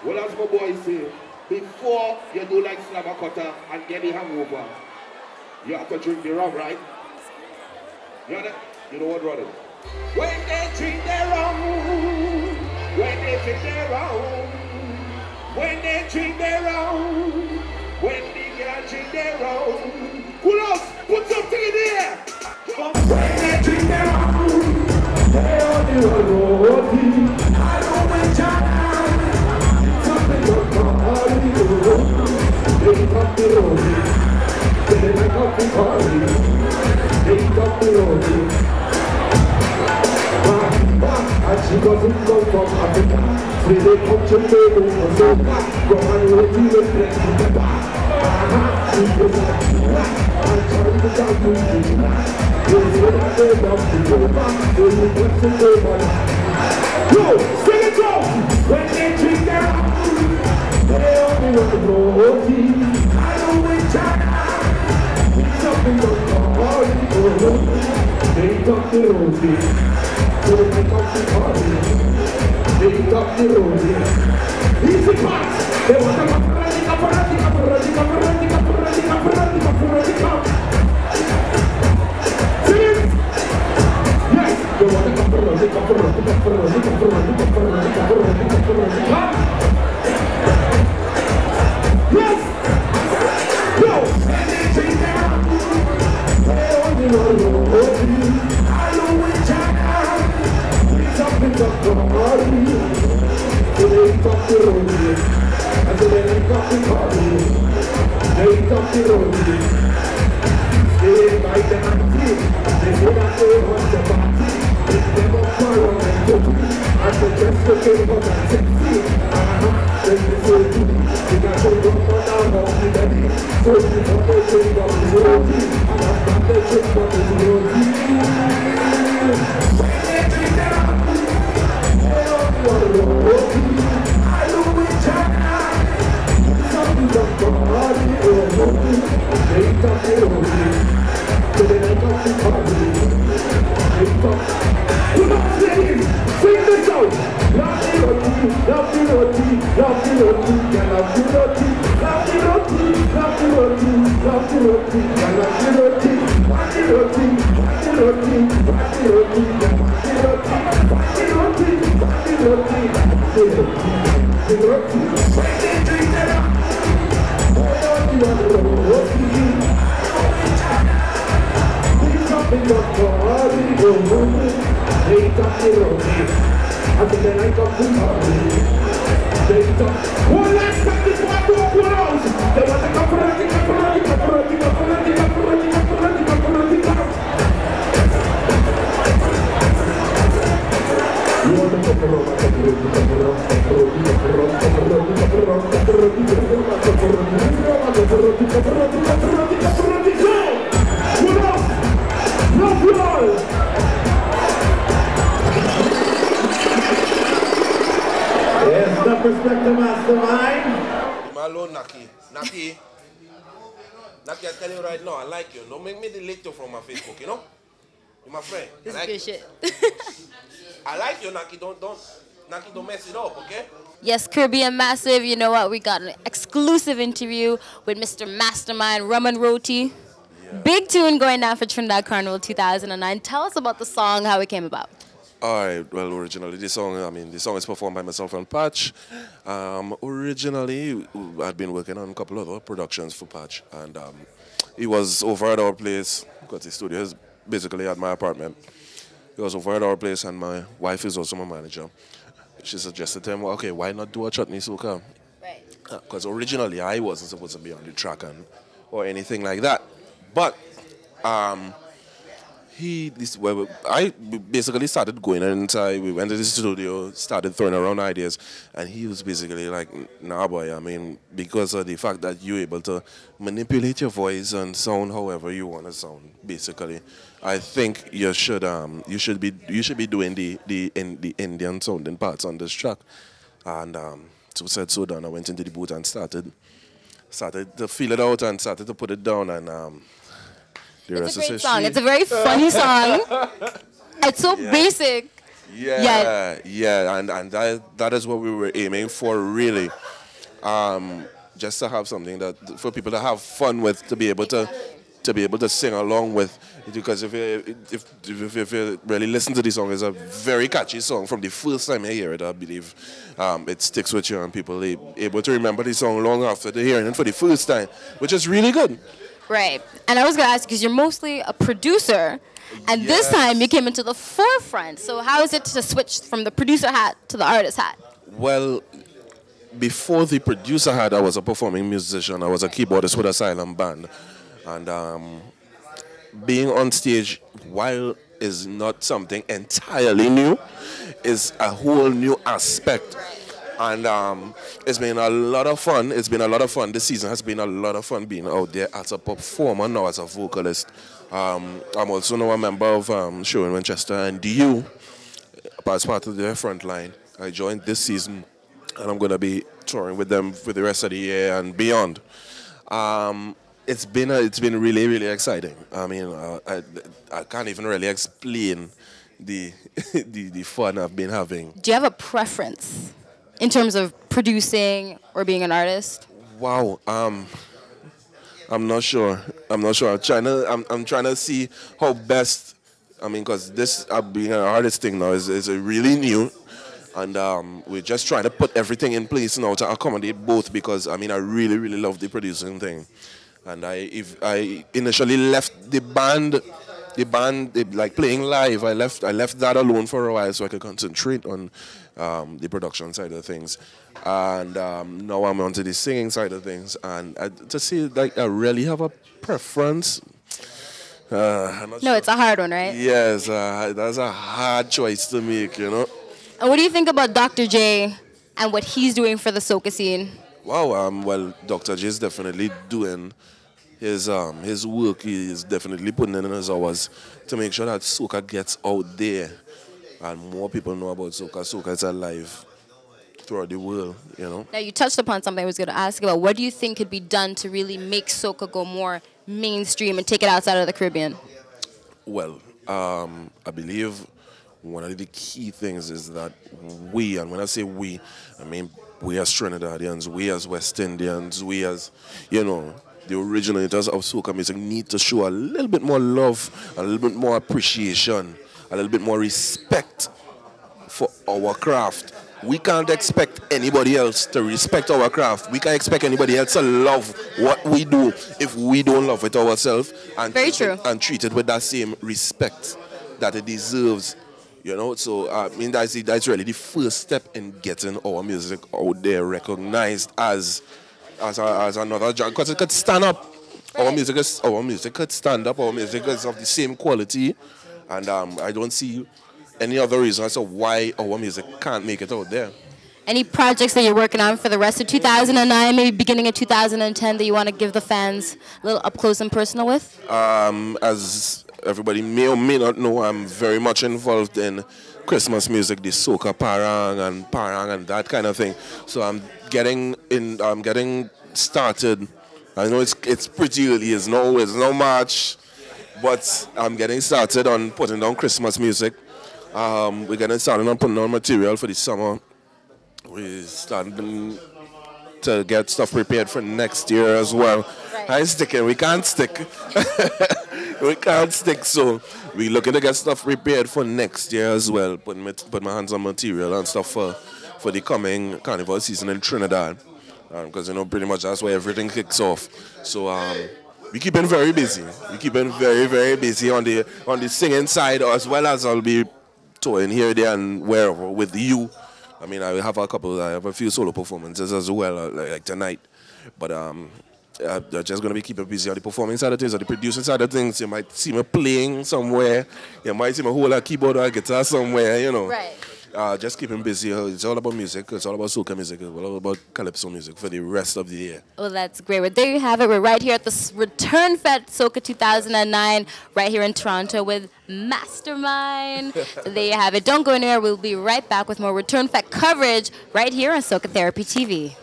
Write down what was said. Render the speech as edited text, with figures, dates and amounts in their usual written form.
Well, as my boy say, before you do like slabber cutter and get the hangover, you have to drink the rum, right? You know, you know what, brother? When they drink their rum, when they drink their rum, when they drink their rum, when the girl drink their rum. Who else? Put something in here! When they drink their rum, they only want roti. I don't want China. Something but party. They got the roti. They like up the party. They got the roti. And she doesn't come from Africa. Say they come to Togo for so far. Go and roti with plenty pepper. She goes like, I'm trying to talk to you. They say that they love to go back. They will want to go back. Yo, sing it out! When they drink their rum, they only want to go roti. I don't want China. It's something but party. They got the roti. So they make up the party. They got the roti. Easy pass. They want to go Naki, I tell you right now, I like you. Don't make me delete you from my Facebook, you know? You're my friend. This is good shit. I like you, Naki. Naki, don't mess it up, okay? Yes, Caribbean Massive. You know what? We got an exclusive interview with Mr. Mastermind, Rum and Roti. Yeah. Big tune going down for Trinidad Carnival 2009. Tell us about the song, how it came about. All right. Well, originally, this song is performed by myself and Patch. Originally, I'd been working on a couple of other productions for Patch, and he was over at our place because the studio is basically at my apartment. He was over at our place, and my wife is also my manager. She suggested to him, okay, why not do a chutney soca? Right. Because originally, I wasn't supposed to be on the track or anything like that. But I basically started going inside. We went to the studio, started throwing around ideas, and he was basically like, nah, boy, I mean, because of the fact that you're able to manipulate your voice and sound however you want to sound, basically, I think you should be doing the Indian sounding parts on this track. And so said, so done. I went into the booth and started to feel it out and started to put it down, and it's a great song. It's a very funny song. It's so basic. Yeah, and that is what we were aiming for, really. Just to have something that for people to have fun with, to be able to sing along with. Because if you really listen to the song, it's a very catchy song. From the first time you hear it, I believe it sticks with you, and people are able to remember the song long after they hear it for the first time, which is really good. Right. And I was going to ask, because you're mostly a producer, and this time you came into the forefront. So how is it to switch from the producer hat to the artist hat? Well, before the producer hat, I was a performing musician. I was a keyboardist with Asylum Band. And being on stage, while is not something entirely new, is a whole new aspect. And it's been a lot of fun. It's been a lot of fun. This season has been a lot of fun being out there as a performer, now as a vocalist. I'm also now a member of Show in Winchester and DU as part of their front line. I joined this season, and I'm going to be touring with them for the rest of the year and beyond. It's been really, really exciting. I mean, I can't even really explain the the fun I've been having. Do you have a preference in terms of producing or being an artist? Wow. I'm not sure. I'm trying to see how best. I mean, because this being an artist thing now is really new, and we're just trying to put everything in place now to accommodate both. Because I mean, I really, really love the producing thing, and if I initially left the band, like playing live, I left that alone for a while so I could concentrate on the production side of things. And now I'm onto the singing side of things. And to see, like, I really have a preference. It's a hard one, right? Yes, that's a hard choice to make, you know. And what do you think about Dr. J and what he's doing for the soca scene? Wow, well, Dr. J is definitely doing his work. He is definitely putting in his hours to make sure that soca gets out there and more people know about soca. Soca is alive throughout the world, you know. Now, you touched upon something I was going to ask about. What do you think could be done to really make soca go more mainstream and take it outside of the Caribbean? Well, I believe one of the key things is that we, and when I say we, I mean we as Trinidadians, we as West Indians, we as, you know, the originators of soca music need to show a little bit more love, a little bit more appreciation, a little bit more respect for our craft. We can't expect anybody else to respect our craft. We can't expect anybody else to love what we do if we don't love it ourselves and treat it with that same respect that it deserves. You know, so I mean that's really the first step in getting our music out there recognized as another genre, because it could stand up. Our music could stand up. Our music is of the same quality, and I don't see any other reason as to why our music can't make it out there. Any projects that you're working on for the rest of 2009, maybe beginning of 2010, that you want to give the fans a little up close and personal with? As everybody may or may not know, I'm very much involved in Christmas music, the soca parang and that kind of thing. So I'm getting started. I know it's pretty early. It's no March, but I'm getting started on putting down Christmas music. We're getting started on putting down material for the summer. We're starting to get stuff prepared for next year as well. Right. We can't stick. We can't stick, so we're looking to get stuff prepared for next year as well. Put my hands on material and stuff for the coming carnival season in Trinidad. Because, you know, pretty much that's where everything kicks off. So we're keeping very busy. We're keeping very, very busy on the singing side, as well as I'll be touring here, there, and wherever with you. I mean, I have a few solo performances as well, like tonight. But I'm just going to be keeping busy on the performing side of things, on the producing side of things. You might see me playing somewhere. You might see me hold a keyboard or a guitar somewhere, you know. Right. Just keeping busy. It's all about music. It's all about soca music. It's all about calypso music for the rest of the year. Well, that's great. Well, there you have it. We're right here at the Return FETE Soca 2009, right here in Toronto with Mastermind. There you have it. Don't go anywhere. We'll be right back with more Return FETE coverage right here on Soca Therapy TV.